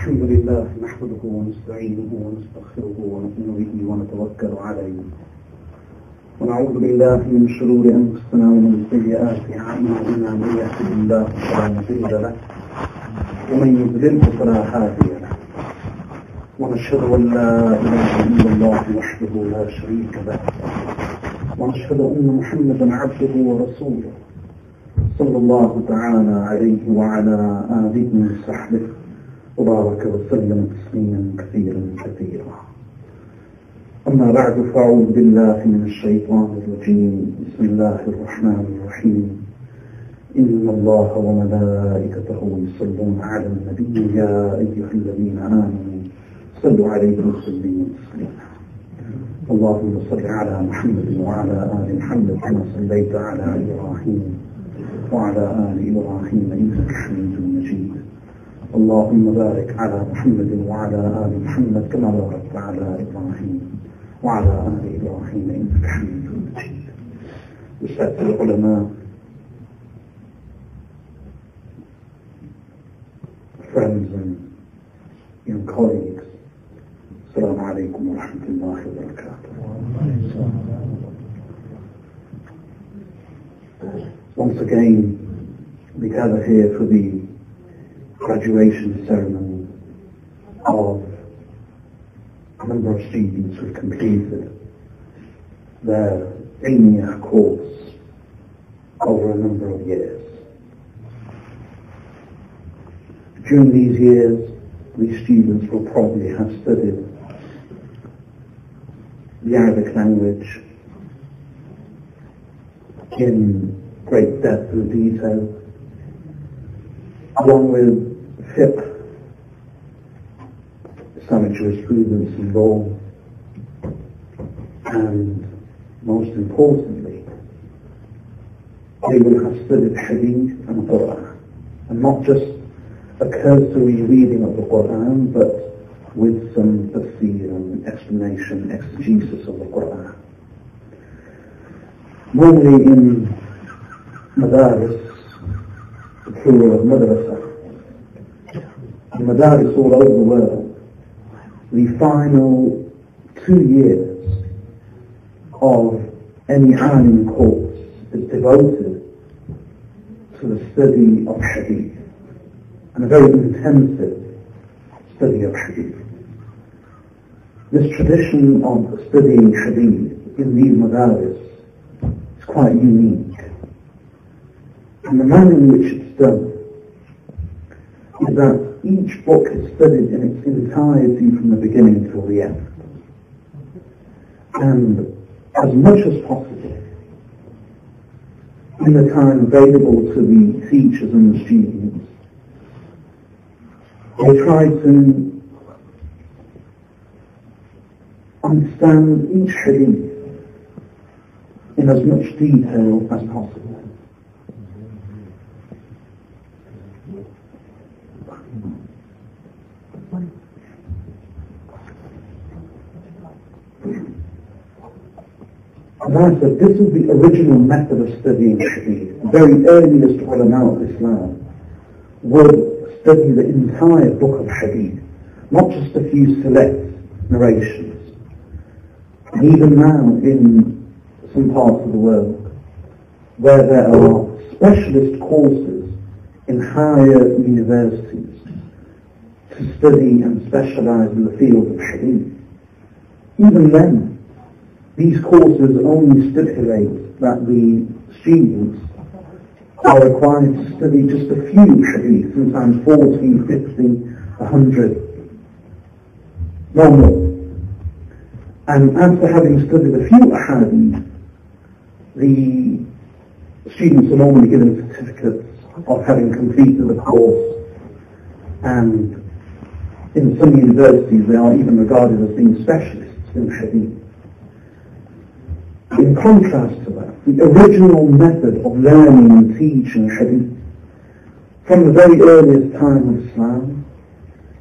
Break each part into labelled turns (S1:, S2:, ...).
S1: الحمد لله نحمده ونستعينه ونستغفره ونؤمن به ونتوكل عليه ونعوذ بالله من شرور أنفسنا ومن سيئات أعمالنا من يهده الله فلا مضل له ومن يضلل فلا هادي له ونشهد أن لا إله إلا الله وحده لا شريك له ونشهد أن محمدا عبده ورسوله صلى الله تعالى عليه وعلى آله وصحبه وبارك وسلم تسليما كثيرا كثيرا. أما بعد فأعوذ بالله من الشيطان الرجيم. بسم الله الرحمن الرحيم. إن الله وملائكته يصلون على النبي يا أيها الذين آمنوا صلوا عليه وسلموا تسليما. اللهم صل على محمد وعلى آل محمد كما صليت على إبراهيم وعلى آل إبراهيم إنك حميد مجيد. اللهم بارك على محمد وعلى آل محمد كما باركت على إبراهيم وعلى آل إبراهيم إنك حميد مجيد. Respected ulama, friends and young colleagues, Assalamu alaikum wa rahmatullahi wa barakatuh. Once again, we gather here for the graduation ceremony of a number of students who have completed their Ilmiah course over a number of years. During these years, these students will probably have studied the Arabic language in great depth and detail, along with fiqh, Islamic jurisprudence and law, and most importantly, they will have studied hadith and Quran, and not just a cursory reading of the Quran, but with some tafsir and explanation, exegesis of the Quran. Normally in madaris, the plural of madrasa, in madaris all over the world, the final 2 years of any alim course is devoted to the study of hadith, and a very intensive study of hadith. This tradition of studying hadith in these madaris is quite unique, and the manner in which it's done is that each book is studied in its entirety from the beginning till the end. And as much as possible, in the time available to the teachers and the students, they try to understand each hadith in as much detail as possible. As I said, this is the original method of studying hadith. The very earliest ulama of Islam would study the entire book of hadith, not just a few select narrations. And even now in some parts of the world, where there are specialist courses in higher universities to study and specialize in the field of hadith, even then, these courses only stipulate that the students are required to study just a few hadith, sometimes 40, 50, 100, no more. And after having studied a few ahadith, the students are normally given certificates of having completed the course, and in some universities they are even regarded as being specialists in hadith. In contrast to that, the original method of learning and teaching hadith from the very earliest time of Islam,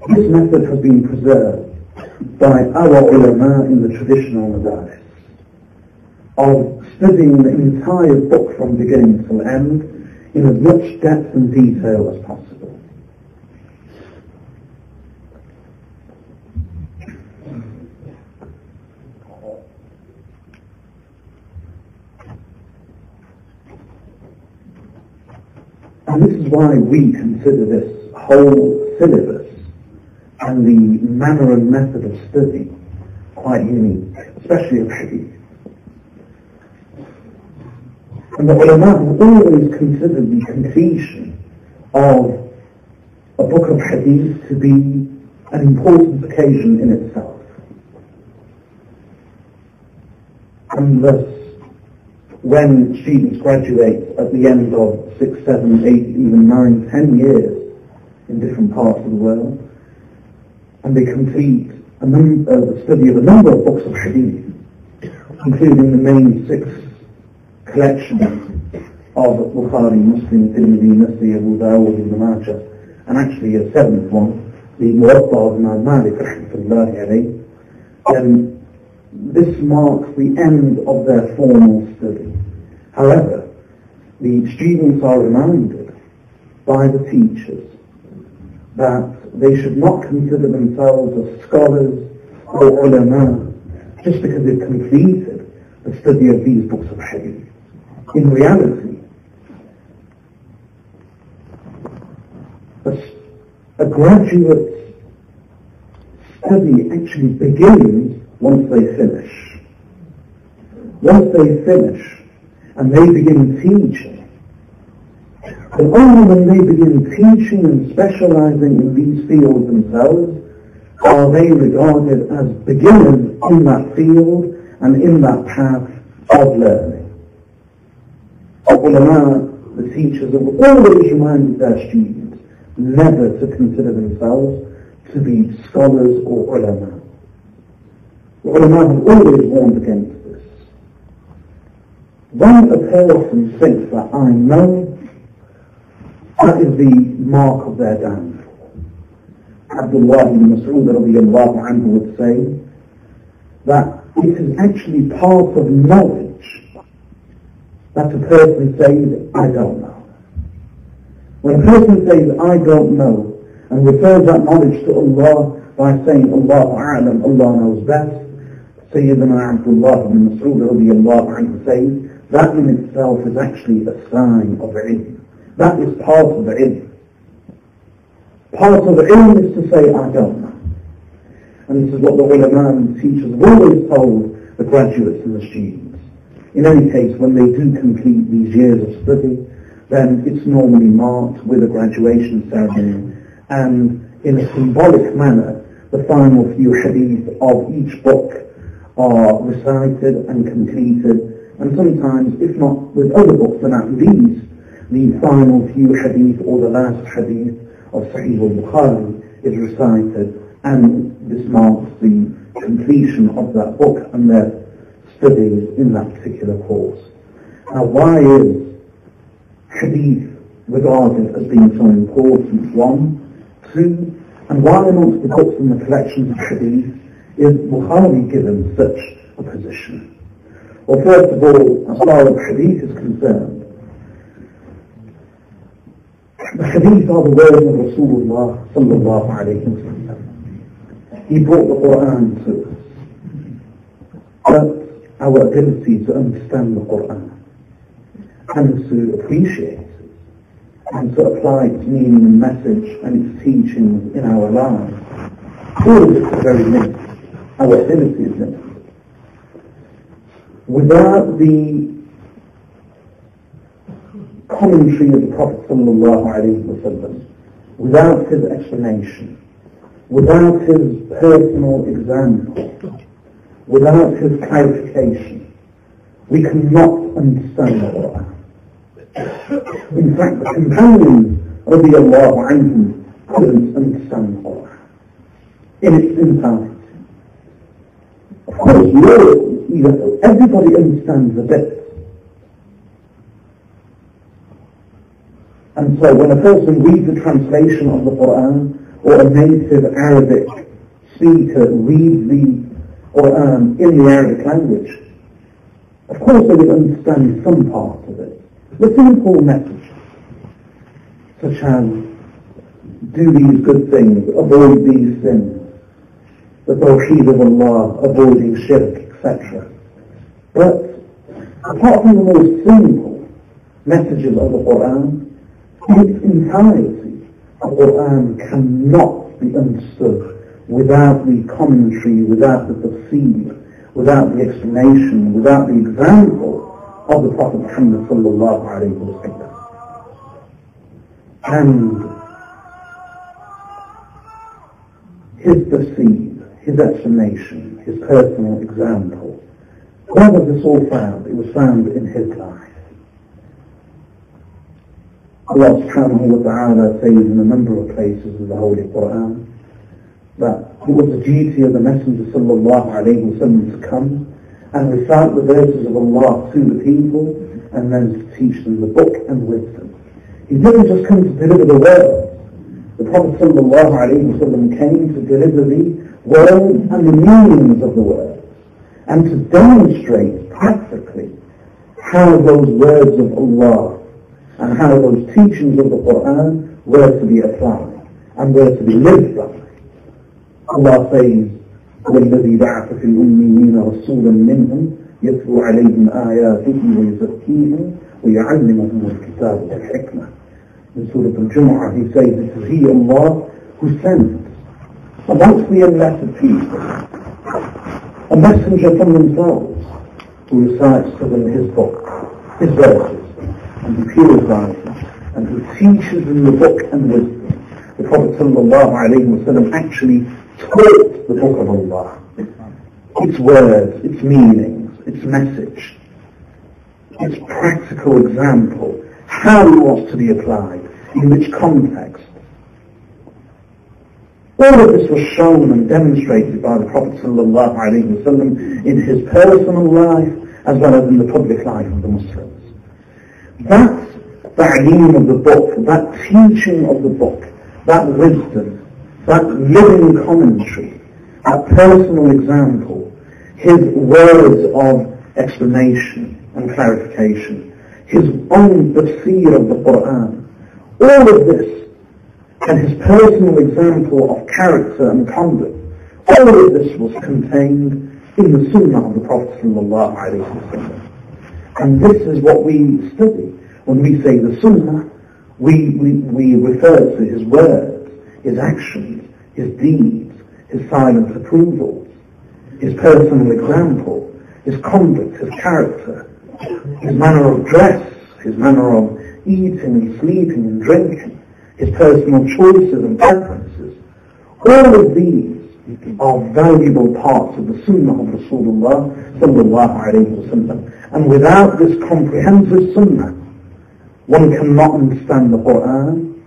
S1: this method has been preserved by our ulama in the traditional madaris, of studying the entire book from beginning to end in as much depth and detail as possible. And this is why we consider this whole syllabus and the manner and method of study quite unique, especially of hadith. And the ulama have always considered the completion of a book of hadith to be an important occasion in itself. And thus, when students graduate at the end of 6, 7, 8, even 9, 10 years in different parts of the world, and they complete the study of a number of books of hadith, including the main 6 collections of Bukhari, Muslim, Tirmidhi, Nasai, Abu Dawud, Ibn Majah, and actually a 7th one, the Muwatta of Imam Malik, rahmatullahi alayhi. This marks the end of their formal study. However, the students are reminded by the teachers that they should not consider themselves as scholars or ulama just because they've completed the study of these books of hadith. In reality, a graduate's study actually begins once they finish. Once they finish and they begin teaching, and only when they begin teaching and specializing in these fields themselves are they regarded as beginners in that field and in that path of learning. The ulama, the teachers, have always reminded their students never to consider themselves to be scholars or ulama. The ulama have always warned against this. When a person thinks that I know, that is the mark of their downfall. Abdullah ibn Mas'ud radiyallahu anhu would say that it is actually part of knowledge that a person says, I don't know. When a person says, I don't know, and refers that knowledge to Allah by saying, Allahu a'lam, Allah knows best, Sayyidina Abdullah ibn Mas'ud radiyallahu anhu says, that in itself is actually a sign of ilm. That is part of the ilm. Part of the ilm is to say, I don't know. And this is what the ulama and teachers have always told the graduates and the students. In any case, when they do complete these years of study, then it's normally marked with a graduation ceremony, and in a symbolic manner, the final few hadith of each book are recited and completed, and sometimes, if not with other books than at least, the final few hadith or the last hadith of Sahih al-Bukhari is recited, and this marks the completion of that book and their studies in that particular course. Now, why is hadith regarded as being so important? 1, 2, and why amongst the books in the collections of hadith is Bukhari given such a position? Well, first of all, as far as hadith is concerned, the hadith are the words of Rasulullah sallallahu alayhi wa sallam. He brought the Quran to us. But our ability to understand the Quran and to appreciate it and to apply its meaning and message and its teachings in our lives, all of this is very limited. Our ability is limited. Without the commentary of the Prophet sallallahu alaihi wasallam, without his explanation, without his personal example, without his clarification, we cannot understand the Quran. In fact, the companions radiyallahu anhum couldn't understand the Quran in its entirety. Of course, everybody understands a bit. And so when a person reads a translation of the Quran, or a native Arabic speaker reads the Quran in the Arabic language, of course they will understand some part of it. The simple message, such as, do these good things, avoid these sins, the tawheed of Allah, avoiding shirk, etc. But apart from the most simple messages of the Quran, In its entirety, the Quran cannot be understood without the commentary, without the tafsir, without the explanation, without the example of the Prophet Muhammad sallallahu alayhi wa sallam. And his tafsir, his explanation, his personal example, where was this all found? It was found in his life. Allah subhanahu wa ta'ala says in a number of places in the Holy Quran that it was the duty of the Messenger sallallahu alayhi wa sallam to come and recite the verses of Allah to the people and then to teach them the book and wisdom. He didn't just come to deliver the words. The Prophet sallallahu alayhi wa sallam came to deliver the words and the meanings of the words and to demonstrate practically how those words of Allah and how those teachings of the Quran were to be applied and were to be lived by. Allah says, وَالَّذِي بَعَثَ فِي الْأُمِّيِّينَ رَسُولًا مِّنْهُمْ يَتْلُو عَلَيْهِمْ آيَاتِهِ وَيُزَكِّيهِمْ وَيُعَلِّمُهُمُ الْكِتَابَ وَالْحِكْمَةَ. In Surah Al-Jumu'ah he says, it is He, Allah, who sent amongst the unlettered people a messenger from themselves who recites to them His book, His verses, and who purifies them, and who teaches them the book and wisdom. The Prophet ﷺ actually taught the book of Allah, its words, its meanings, its message, its practical example, how it was to be applied, in which context. All of this was shown and demonstrated by the Prophet ﷺ in his personal life as well as in the public life of the Muslims. That ta'aleem of the book, that teaching of the book, that wisdom, that living commentary, that personal example, his words of explanation and clarification, his own tafsir of the Quran, all of this, and his personal example of character and conduct, all of this was contained in the Sunnah of the Prophet sallallahu alaihi wasallam. And this is what we study. When we say the Sunnah, we refer to his words, his actions, his deeds, his silent approvals, his personal example, his conduct, his character, his manner of dress, his manner of eating and sleeping and drinking, his personal choices and preferences. All of these are valuable parts of the Sunnah of Rasulullah sallallahu alayhi wa sallam. And without this comprehensive Sunnah, one cannot understand the Quran,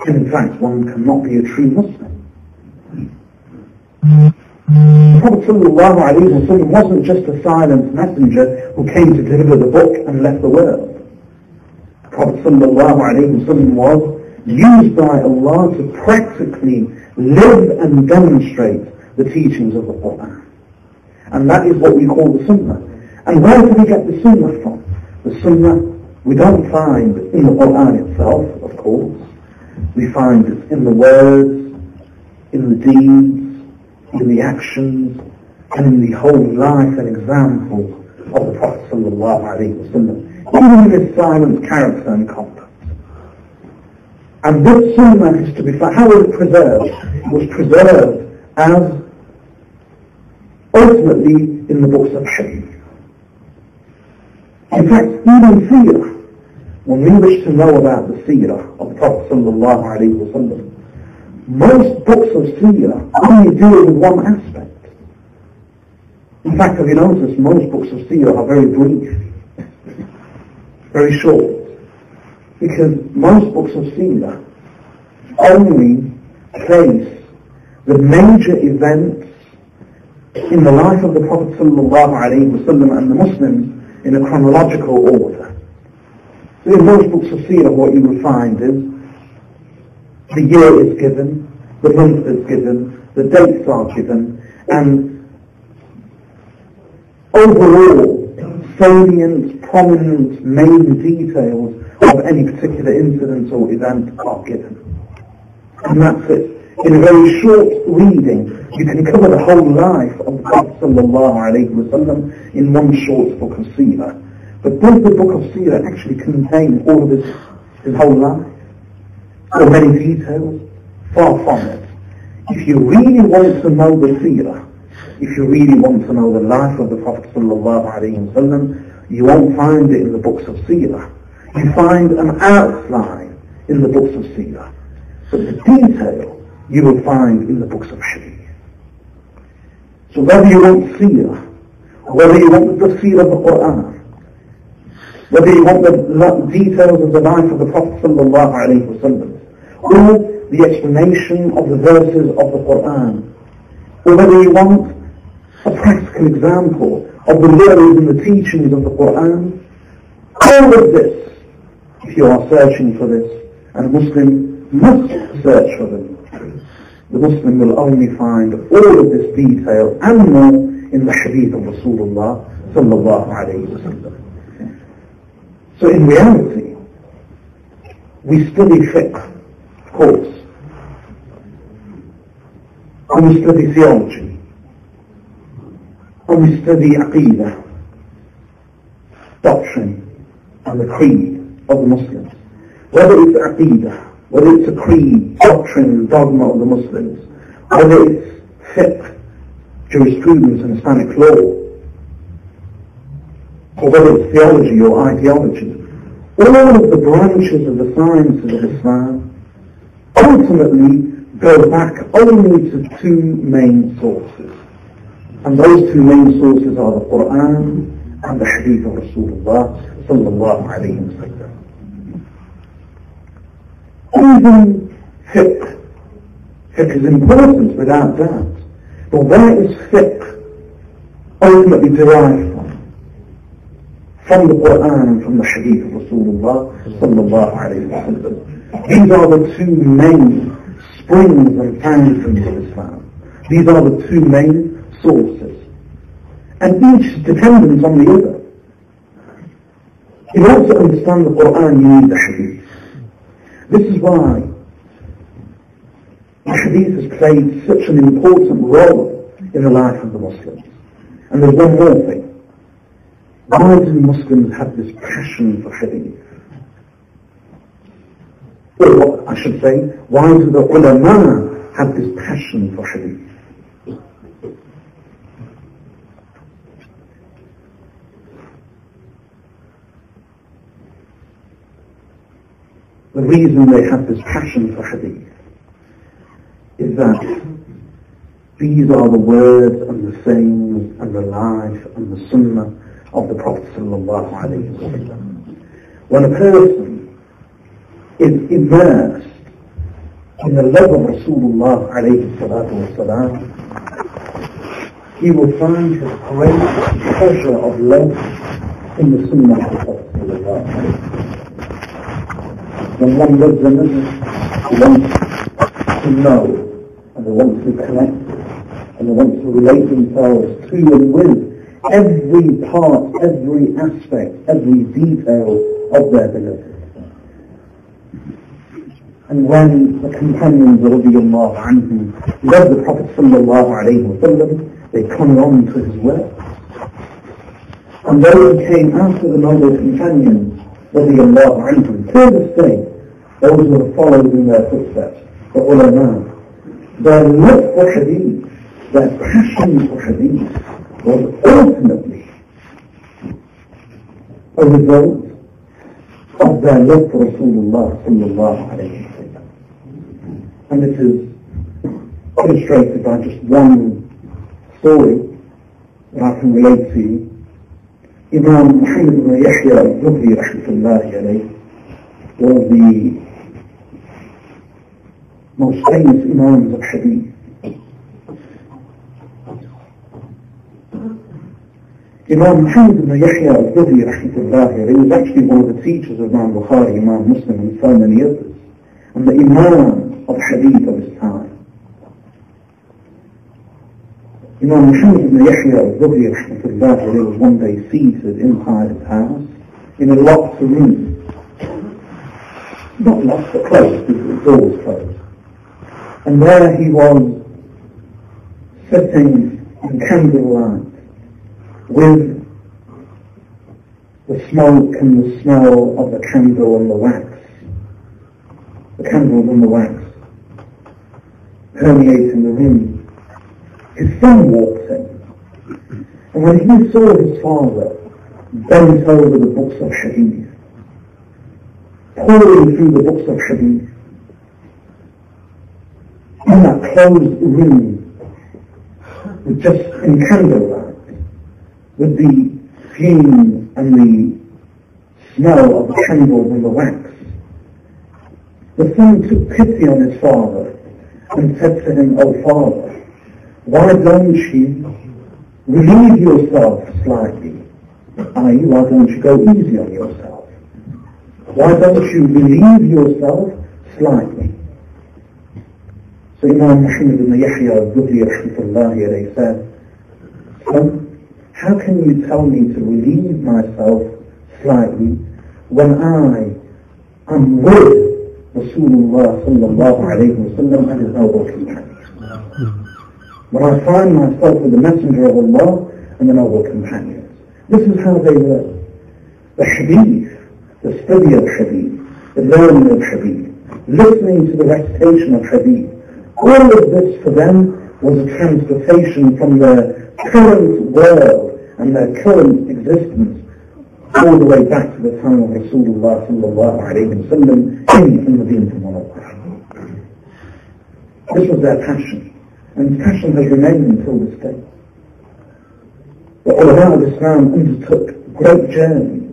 S1: and in fact one cannot be a true Muslim. The Prophet ﷺ wasn't just a silent messenger who came to deliver the book and left the world. The Prophet ﷺ was used by Allah to practically live and demonstrate the teachings of the Quran. And that is what we call the Sunnah. And where do we get the Sunnah from? The Sunnah we don't find in the Quran itself, of course. We find it in the words, in the deeds, in the actions, and in the whole life and example of the Prophet ﷺ, even in his silent character and conduct. And this Sunnah is to be found. How was it preserved? It was preserved as ultimately in the books of Hadith. In fact, even Seerah, when we wish to know about the Seerah of the Prophet ﷺ, most books of Seerah only deal with one aspect. In fact, have you noticed, most books of Seerah are very brief, very short, because most books of Seerah only place the major events in the life of the Prophet ﷺ and the Muslims in a chronological order. So in most books of Seerah what you will find is the year is given, the month is given, the dates are given, and overall salient, prominent, main details of any particular incident or event are given. And that's it. In a very short reading, you can cover the whole life of the Prophet ﷺ in one short book of Seerah. But does the book of Seerah actually contain all of his whole life? or many details. Far from it. If you really want to know the seerah, if you really want to know the life of the Prophet ﷺ, you won't find it in the books of seerah. You find an outline in the books of seerah. But the detail you will find in the books of hadith. So whether you want seerah, whether you want the tafsir of the Quran, whether you want the details of the life of the Prophet ﷺ, or the explanation of the verses of the Quran, or whether you want a practical example of the laws and the teachings of the Quran, all of this, if you are searching for this, and a Muslim must search for them, the Muslim will only find all of this detail and more in the hadith of Rasulullah sallallahu alayhi wa sallam. So in reality, we study fiqh, of course, and we study theology, and we study aqeedah, doctrine, and the creed of the Muslims. Whether it's aqeedah, whether it's a creed, doctrine, dogma of the Muslims, whether it's fiqh, jurisprudence and Islamic law, or whether it's theology or ideology, all of the branches of the sciences of Islam ultimately go back only to two main sources. And those two main sources are the Quran and the hadith of Rasulullah sallallahu alayhi wa sallam. Even fiqh. Fiqh is important without doubt. But where is fiqh ultimately derived from? From the Quran and from the hadith of Rasulullah sallallahu alayhi wa sallam. These are the two main springs and fountains of Islam. These are the two main sources. And each is dependent on the other. In order to understand the Quran, you need the hadith. This is why the hadith has played such an important role in the life of the Muslims. And there's one more thing. Why do Muslims have this passion for hadith? Or I should say, why do the ulama have this passion for hadith? The reason they have this passion for hadith is that these are the words and the sayings and the life and the sunnah of the Prophet sallallahu alayhi wa sallam. When a person is immersed in the love of Rasulullah alayhi salatu wa salam, he will find his great pleasure of love in the sunnah of the Prophet sallallahu alayhi wa sallam. When one loves another, he wants to know, and they want to connect, and they want to relate themselves to and with every part, every aspect, every detail of their beloved. And when the companions radiyallahu anhum loved the Prophet sallallahu alayhi wa sallam, they clung on to his words. And those who came after the noble companions radiyallahu anhum, to this day, those who have followed in their footsteps, the ulama, their love for hadith, their passion for hadith, was ultimately a result of their love for Rasulullah sallallahu alayhi wa sallam. And this is illustrated by just one story that I can relate to you. Imam Muhammad ibn Yahya al-Zuhri rahmatullahi alayhi was the most famous imams of hadith. Imam Muhammad ibn Yahya al-Zuhri rahmatullahi alayhi was actually one of the teachers of Imam Bukhari, Imam Muslim and so many others, and the imam of hadith of his time. Imam Muhammad ibn Yahya al-Zuhri rahmatullahi alayhi was one day seated inside his house in a locked room. Not locked, but closed, because the door was closed. And there he was, sitting in candlelight, with the smoke and the smell of the candle and the wax, the candles and the wax, permeating the room. His son walks in, and when he saw his father bent over the books of hadith, pouring through the books of hadith, in that closed room, with just in candlelight, with the fumes and the smell of the candles and the wax, the son took pity on his father and said to him, "Oh father, why don't you relieve yourself slightly? I.e., why don't you go easy on yourself? Why don't you relieve yourself slightly?" So Imam Muhammad ibn Yahya al-Zuhri rahmatullahi alayhi said, "Son, how can you tell me to relieve myself slightly when I am with Rasulullah sallallahu alayhi wa sallam and his noble companions? When I find myself with the Messenger of Allah and the noble companions." This is how they were. The hadith, the study of hadith, the learning of hadith, listening to the recitation of hadith, all of this for them was a transportation from their current world and their current existence all the way back to the time of Rasulullah sallallahu alayhi wa sallam in Medina Munawwarah. This was their passion, and passion has remained until this day. The ulama of Islam undertook great journeys,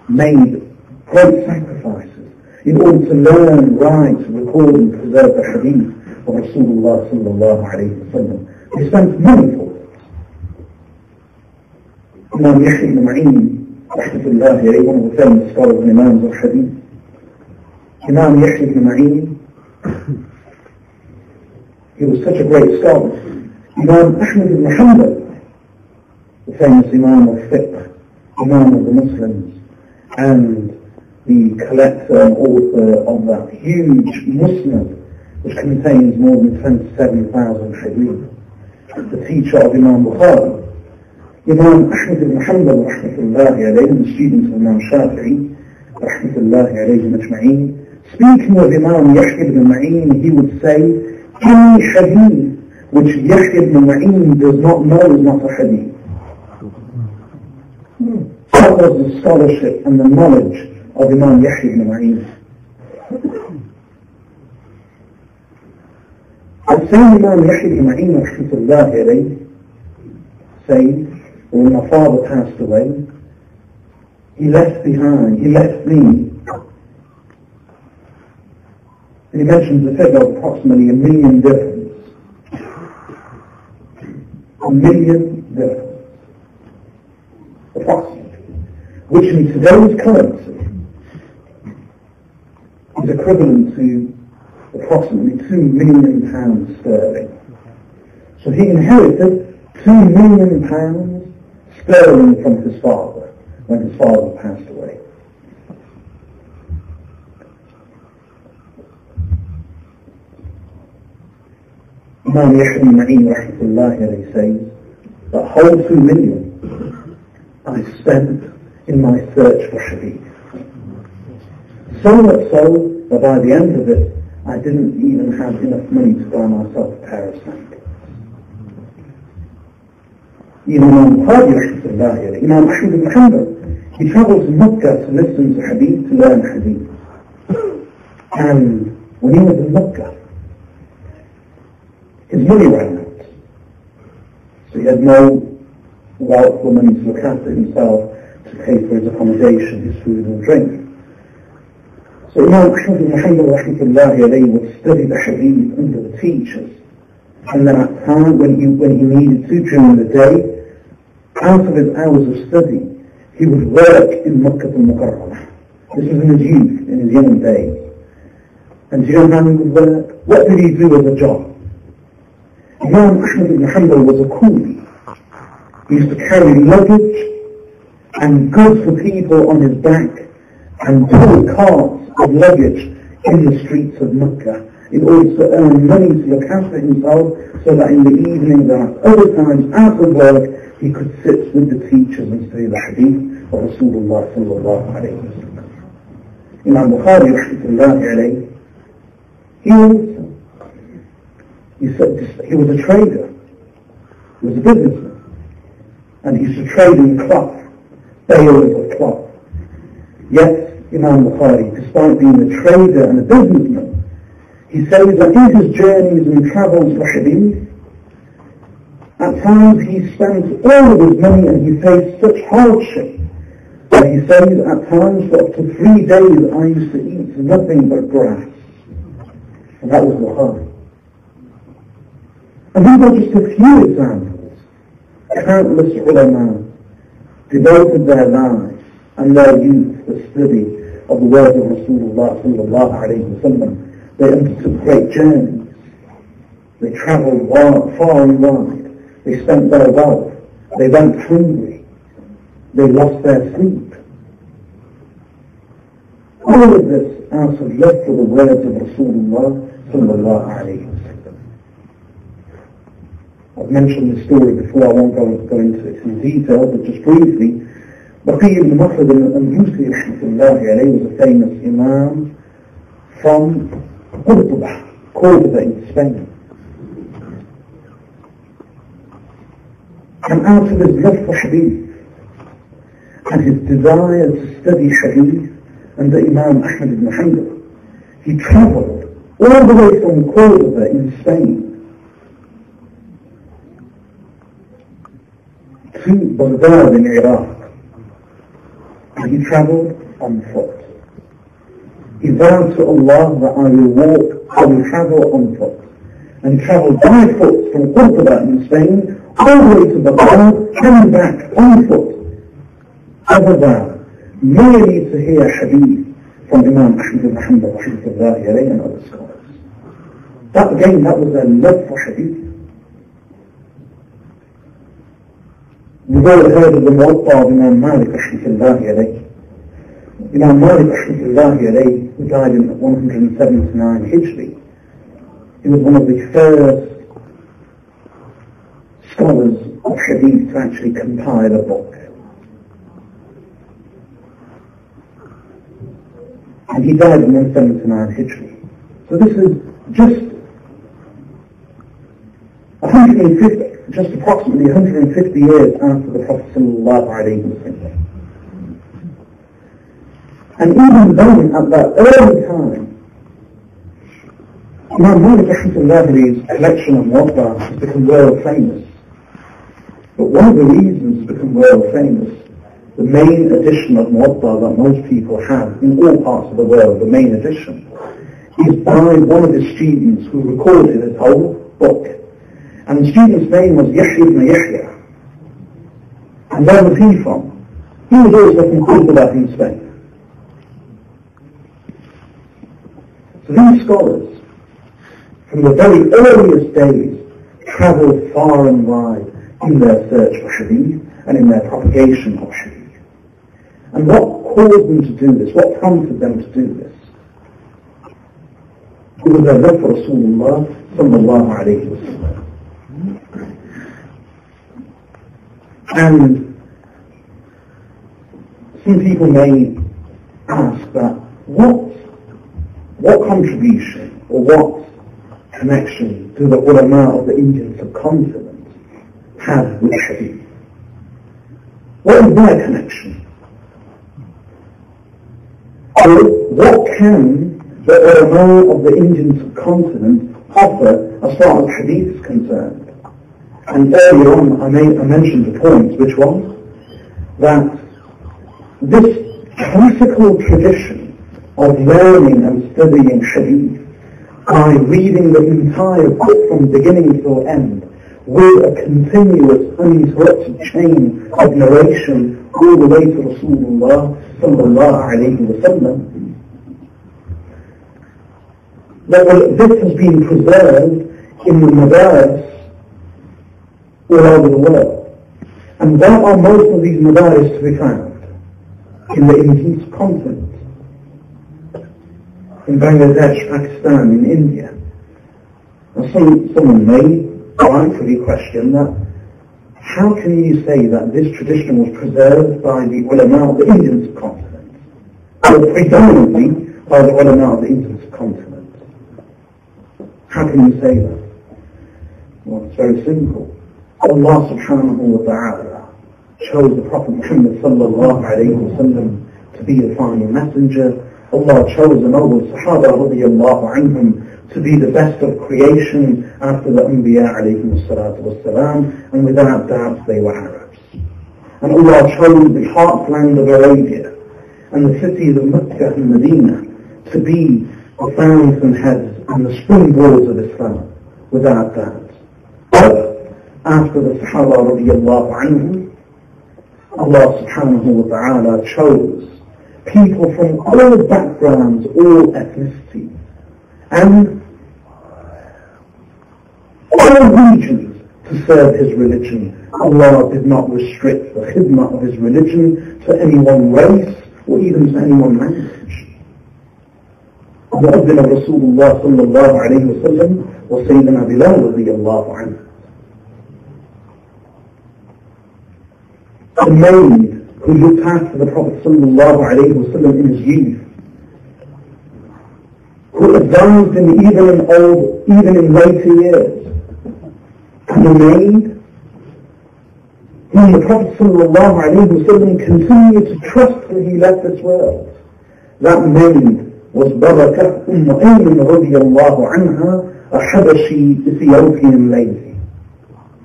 S1: made great sacrifices in order to learn, write, record and preserve the hadith of Rasulullah sallallahu alayhi wa sallam. They spent money for it. Imam Yahya ibn Ma'in, rahmatullahi alayhi, one of the famous scholars and imams of hadith. Imam Yahya ibn Ma'in, he was such a great scholar. Imam Ahmad ibn Hanbal, the famous Imam of Fiqh, Imam of the Muslims, and the collector and author of that huge Musnad, which contains more than 27,000 hadith, the teacher of Imam Bukhari. Imam Ahmad ibn Hanbal, rahmatullahi alayhi, and the student of Imam Shafi'i, rahmatullahi alayhi majma'een, speaking of Imam Yahya ibn Ma'in, he would say, any hadith which Yahya ibn Ma'in does not know is not a hadith. That was the scholarship and the knowledge of Imam Yahya ibn Ma'in. The same Imam Yahya ibn Ma'in rahmatullahi alayhi said, when my father passed away, he left me, and he mentions the figure of approximately 1 million dirhams. 1 million dirhams. Approximately. Which in today's currency is equivalent to approximately £2 million sterling. So he inherited £2 million sterling from his father when his father passed away. Imam Yahya ibn Ma'in rahmatullahi alayhi says, that whole 2 million I spent in my search for hadith. So much so that by the end of it, I didn't even have enough money to buy myself a pair of sandals. Imam Bukhari rahmatullahi alayhi, Imam Ahmad ibn Hanbal, he travelled to Mecca to listen to hadith, to learn hadith. And when he was in Mecca, his money ran out. So he had no wealth or money to look after himself, to pay for his accommodation, his food and drink. So Imam Ahmad ibn Hanbal rahmatullahi alayhi would study the hadith under the teachers. And then at times when he needed to during the day, out of his hours of study, he would work in Makkah al-Mukarramah. This was in his youth, in his young days. And do you know how he would work? What did he do as a job? Imam Ahmad ibn Hanbal was a coolie. He used to carry luggage and goods for people on his back and pull carts of luggage in the streets of Mecca in order to earn money to look after himself, so that in the evenings and at other times out of work he could sit with the teachers and study the hadith of Rasulullah sallallahu alayhi wa sallam. Imam Bukhari rahmatullahi alayhi He also, he said he was a trader, he was a businessman, and he used to trade in cloth, bales of cloth. Yet, Imam Bukhari, despite being a trader and a businessman, he says that in his journeys and travels for hadith, at times he spent all of his money and he faced such hardship that he says at times for up to 3 days I used to eat nothing but grass. And that was Bukhari. And these are just a few examples. Countless ulama devoted their lives and their youth to the study of the words of Rasulullah sallallahu alayhi wa sallam. They undertook great journeys. They travelled far and wide. They spent their wealth. They went hungry. They lost their sleep. All of this out of love for the words of Rasulullah sallallahu alayhi wa sallam. I've mentioned this story before, I won't go into it in detail, but just briefly. Baqi ibn Makhlad al-Andalusi rahmatullahi alayhi was a famous imam from Cordoba in Spain. And out of his love for hadith and his desire to study hadith under Imam Ahmad ibn Hanbal, he travelled all the way from Cordoba in Spain to Baghdad in Iraq. And he travelled on foot. He vowed to Allah that I will travel on foot. And he travelled by foot from Cordoba in Spain all the way to Baghdad, coming back on foot. As a vow, merely to hear hadith from Imam Ahmad ibn Hanbal rahmatullahi alayhi and other scholars. That was their love for hadith. We've all heard of the Muwatta of Imam Malik rahmatullahi alayhi. Imam Malik rahmatullahi alayhi, who died in 179 Hijri. He was one of the first scholars of hadith to actually compile a book. And he died in 179 Hijri. So this is just approximately 150 years after the Prophet sallallahu alayhi wa sallam. And even then, at that early time, Imam Malik rahmatullahi's collection of Muwatta has become world famous. But one of the reasons it's become world famous, the main edition of Muwatta that most people have in all parts of the world, the main edition, is by one of his students who recorded his whole book. And the student's name was Yahya ibn Yahya. And where was he from? He was also from Cordoba in Spain. So these scholars, from the very earliest days, travelled far and wide in their search for hadith and in their propagation of hadith. And what caused them to do this? What prompted them to do this? It was their love for Rasulullah sallallahu alayhi wa sallam. And some people may ask that what contribution or what connection do the ulama of the Indian subcontinent have with hadith? What is their connection? Or what can the ulama of the Indian subcontinent offer as far as hadith is concerned? And earlier on I mentioned a point, which was that this classical tradition of learning and studying hadith by reading the entire book from beginning to end with a continuous uninterrupted chain of narration all the way to Rasulullah sallallahu alayhi wa sallam, that this has been preserved in the madaris all over the world. And where are most of these madaris to be found? In the Indian subcontinent. In Bangladesh, Pakistan, in India. Now someone may rightfully question that, how can you say that this tradition was preserved by the ulama of the Indian subcontinent? Or predominantly by the ulama of the Indian subcontinent? How can you say that? Well, it's very simple. Allah subhanahu wa ta'ala chose the Prophet Muhammad sallallahu alayhi wa sallam to be a final messenger. Allah chose the noble Sahaba radiyallahu anhum to be the best of creation after the Anbiya alayhi salatu wassalam, and without doubt they were Arabs. And Allah chose the heartland of Arabia and the cities of Mecca and Medina to be the fountainheads and the springboards of Islam, without doubt. But after the Sahaba radiyallahu anhum, Allah subhanahu wa ta'ala chose people from all backgrounds, all ethnicities, and all regions to serve His religion. Allah did not restrict the khidmah of His religion to any one race or even to any one language. وأذن رسول الله صلى الله عليه وسلم وسيدنا بلال رضي الله عنه. The maid who looked after the Prophet sallallahu alayhi wa sallam in his youth, who advised him even in later years, and the maid whom the Prophet sallallahu alayhi wa sallam continued to trust till he left this world. That maid was Barakah Ayman radiyallahu anha, a Habashi Ethiopian lady,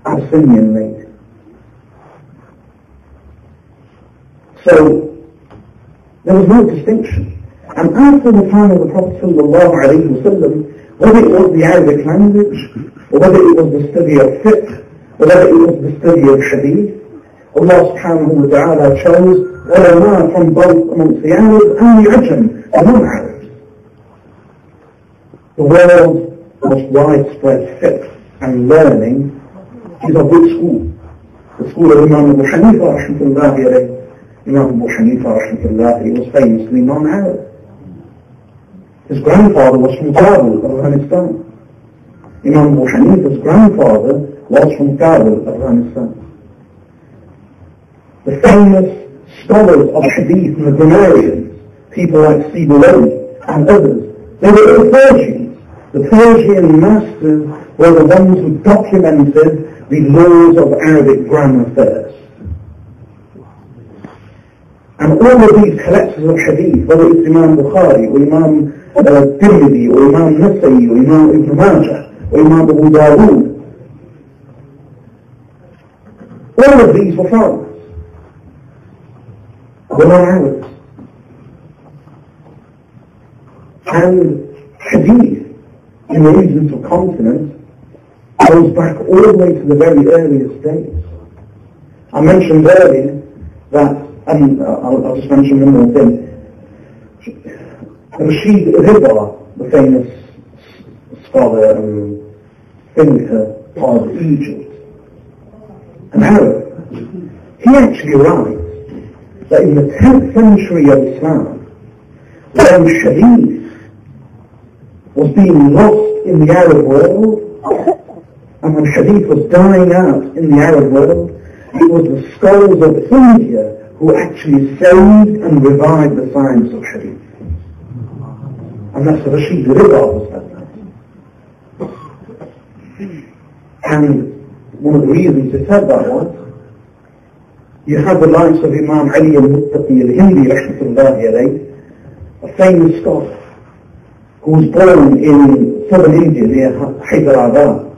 S1: Abyssinian lady. So there was no distinction. And after the time of the Prophet sallallahu alayhi wa sallam, whether it was the Arabic language, or whether it was the study of fiqh, or whether it was the study of hadith, Allah subhanahu wa ta'ala chose ulama from both amongst the Arabs and the Ajam, the non-Arabs. The world's most widespread fiqh and learning is of which school? The school of Imam Abu Hanifa rahmatullahi alayhi. Imam Abu Hanifa rahmatullahi was famously non-Arab. His grandfather was from Kabul, Afghanistan. Imam Abu Hanifa's grandfather was from Kabul, Afghanistan. The famous scholars of hadith and the grammarians, people like Sibawayh and others, they were all Persians. The Persian masters were the ones who documented the laws of Arabic grammar first. And all of these collectors of hadith, whether it's Imam Bukhari or Imam Tirmidhi or Imam Nasa'i or Imam Ibn Majah or Imam Abu Dawood, all of these were foreigners. They were Arabs. And hadith in the regions of continent goes back all the way to the very earliest days. I mentioned earlier that, and I'll just mention one more thing. Rashid Rida, the famous scholar and thinker of Egypt, an Arab, he actually writes that in the 10th century of Islam, when hadith was being lost in the Arab world, and when hadith was dying out in the Arab world, it was the scholars of India who actually saved and revived the science of hadith. And that's Rashid Rida who said that. And one of the reasons he said that was, you have the likes of Imam Ali al-Muttaqi al-Hindi rahmatullahi alayhi, a famous scholar, who was born in southern India near Hyderabad,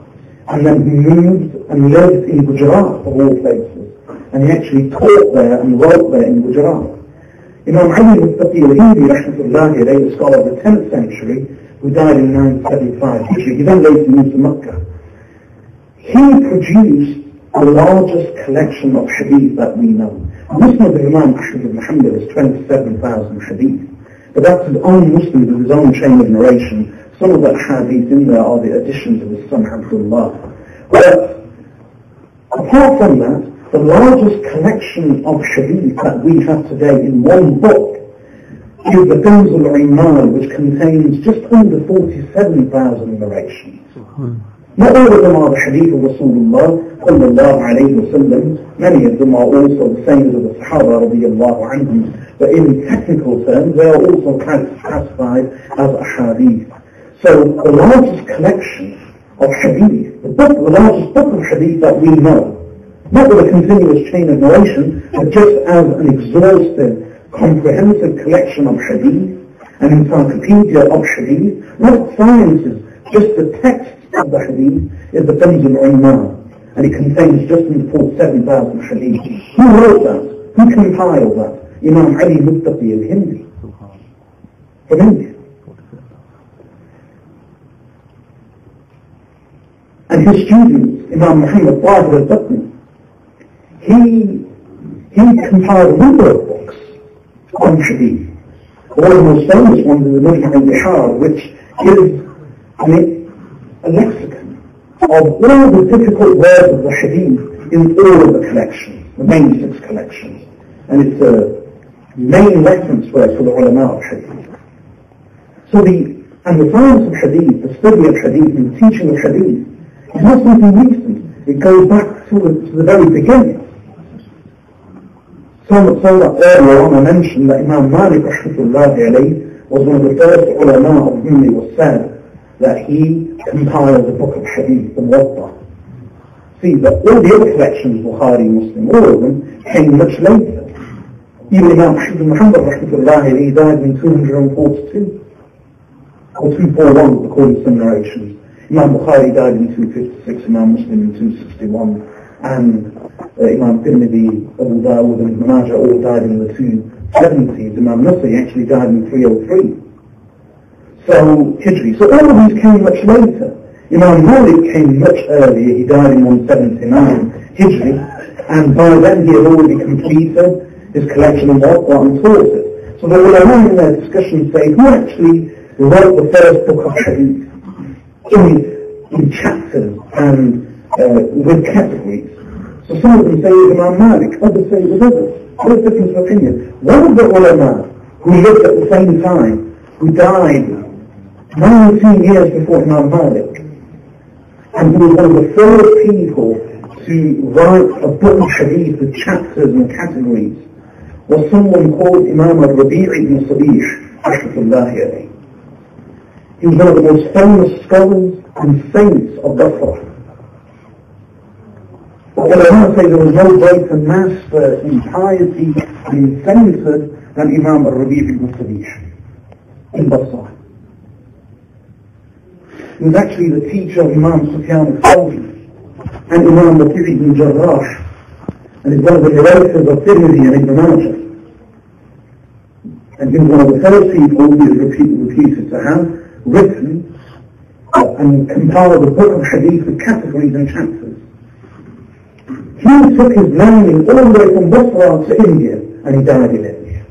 S1: and then he moved and lived in Gujarat of all places, and he actually taught there and wrote there in Gujarat. Imam Ali al-Muttaqi al-Hindi rahmatullahi alayhi, a scholar of the 10th century, who died in 975 Hijri, he then later moved to Mecca. He produced the largest collection of hadith that we know. Muslim of Imam Ahmad ibn Hanbal is 27,000 hadith. But that's his own Muslim with his own chain of narration. Some of the hadith in there are the additions of his son Abdullah. But apart from that, the largest collection of hadith that we have today in one book is the Kanz al-Iman, which contains just under 47,000 narrations. Not all of them are the hadith of Rasulullah sallallahu alayhi wa sallam. Many of them are also the same as the Sahaba radiyallahu anhum. But in technical terms, they are also classified as ahadith. So the largest collection of hadith, the largest book of hadith that we know, not with a continuous chain of narration, but just as an exhaustive, comprehensive collection of hadith, an encyclopedia of hadith, not sciences, just the texts of the hadith, is the Kanz al-Umman. And it contains just in the full 7,000 hadith. Who wrote that? Who compiled that? Imam Ali Muttaqi al-Hindi. From India. And his students, Imam Muhammad Tahir al-Batni, he compiled a number of books on hadith. One of the most famous ones is the Majma' al-Bihar, which is a lexicon of all the difficult words of the hadith in all of the collections, the main 6 collections. And it's a main reference verse for the ulama of hadith. So the science of hadith, the study of hadith and the teaching of hadith is not something recent. It goes back to the very beginning. So much so that earlier on I mentioned that Imam Malik rahmatullahi alayhi was one of the first ulama of whom it was said that he compiled the book of hadith, the Muwatta. See, that all the other collections, Bukhari, Muslim, all of them, came much later. Even Imam Ahmad bin Muhammad rahmatullahi alayhi died in 242, or 241 according to some narrations. Imam Bukhari died in 256, Imam Muslim in 261, and Imam Tirmidhi, Abu Dawud and Ibn Majah all died in the 270s. Imam Nasai actually died in 303. So, Hijri. So all of these came much later. Imam Malik came much earlier. He died in 179 Hijri, and by then he had already completed his collection of Muwatta and taught it. So the ulama in their discussion say, who actually wrote the first book of hadith in chapters and with categories? So some of them say it was Imam Malik, others say it was others. There's difference of opinion. One of the ulama who lived at the same time, who died 19 years before Imam Malik, and he was one of the first people to write a book of hadith with chapters and categories, was someone called Imam al-Rabi' ibn Sabih, rahmatullahi alayhi. He was one of the most famous scholars and saints of Basra. But ulama say there was no greater master in piety and in sainthood than Imam al-Rabi' ibn Sabih in Basra. He was actually the teacher of Imam Sufyan al-Thawri and Imam Waki' ibn Jarrah, and is one of the narrators of Tirmidhi and Ibn Majah. And he was one of the first people who is reputed to have written and compiled a book of hadith with categories and chapters. He took his learning all the way from Basra to India, and he died in India.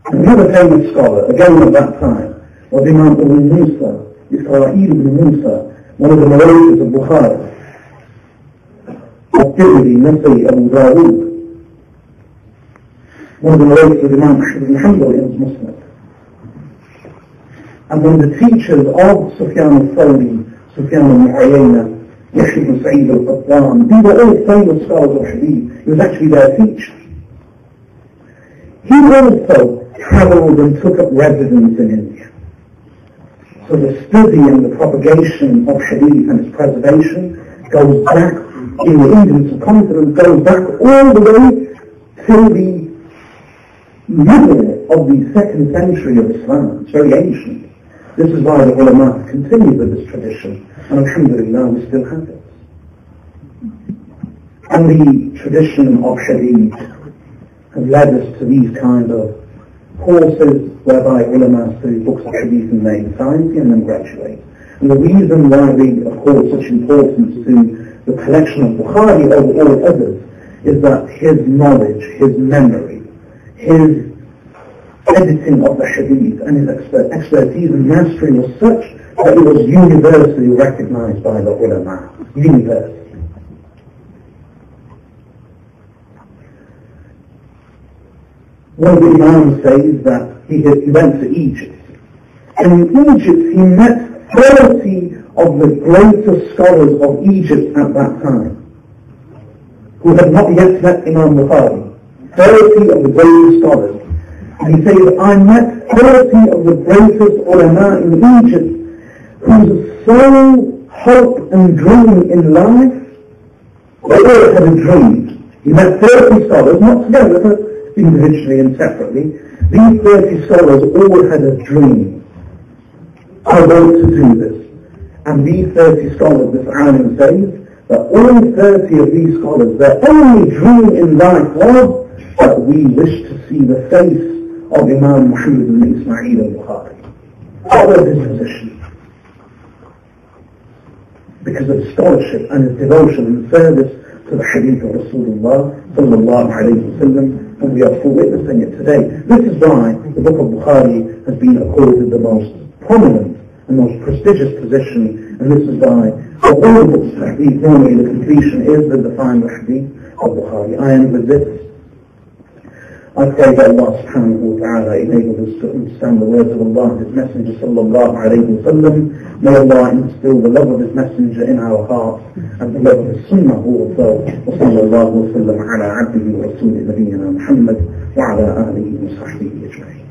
S1: Another famous scholar, again of that time, was Imam Abu Musa, Israel ibn Musa, one of the narrators of Bukhari, of Tirmidhi, Nasai, Abu Dawud, one of the narrators of Imam Ahmad bin Hanbal in his Muslim. And one of the teachers of Sufyan al-Thawri, Sufyan al-Mu'ayyana, Yahya ibn Sa'id al-Qattan, these were all famous scholars of hadith. He was actually their teacher. He also travelled and took up residence in India. So the study and the propagation of hadith and its preservation goes back, in the Indian subcontinent, goes back all the way till the middle of the 2nd century of Islam. It's very ancient. This is why the ulama continue with this tradition, and alhamdulillah we still have it. And the tradition of hadith has led us to these kind of courses whereby ulama study books of hadith in their entirety and then graduate. And the reason why we accord such importance to the collection of Bukhari over all others is that his knowledge, his memory, his editing of the hadith and his expertise and mastery was such that it was universally recognized by the ulama. Universally. One of the imams says that he went to Egypt. And in Egypt he met 30 of the greatest scholars of Egypt at that time, who had not yet met Imam Bukhari. 30 of the greatest scholars. And he says, I met 30 of the greatest ulama in Egypt whose sole hope and dream in life, they all had a dream. He met 30 scholars, not together, but individually and separately. These 30 scholars all had a dream. I want to do this. And these 30 scholars, this alim says, that all 30 of these scholars, their only dream in life was that we wish to see the face of Imam Muhammad ibn Ismail al-Bukhari. That was his position. Because of his scholarship and his devotion and service to the hadith of Rasulullah sallallahu alayhi wa sallam, and we are still witnessing it today. This is why the book of Bukhari has been accorded the most prominent and most prestigious position, and this is why for all the books of hadith, normally the completion is with the final hadith of Bukhari. I end with this. I pray that Allah subhanahu wa ta'ala enable us to understand the words of Allah and His Messenger sallallahu alayhi wa sallam. May Allah instill the love of His Messenger in our hearts and the love of His Sunnah also. Wa sallallahu wa sallam ala abdihi wa rasulih nabiyyina Muhammad wa ala alihi wa sahbihi ajma'in.